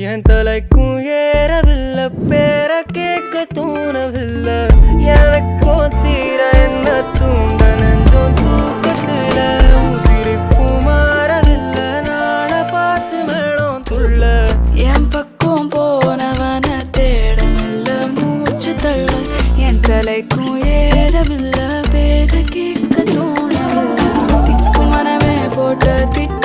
என் தலைக்கும் ஏறவில்லை பேர கேட்க தோணவில்லை எனக்கும் தீர என்ன தூண்ட நெஞ்சம் தூக்கத்துல உசிரிப்பு மாறவில்லை நாள பார்த்து மேளம் துள்ள என் பக்கம் போனவன தேடமில்ல மூச்சு தள்ள என் தலைக்கும் ஏறவில்லை பேர கேட்க தோணவில்லை திக்கு மனமே போட்ட திட்ட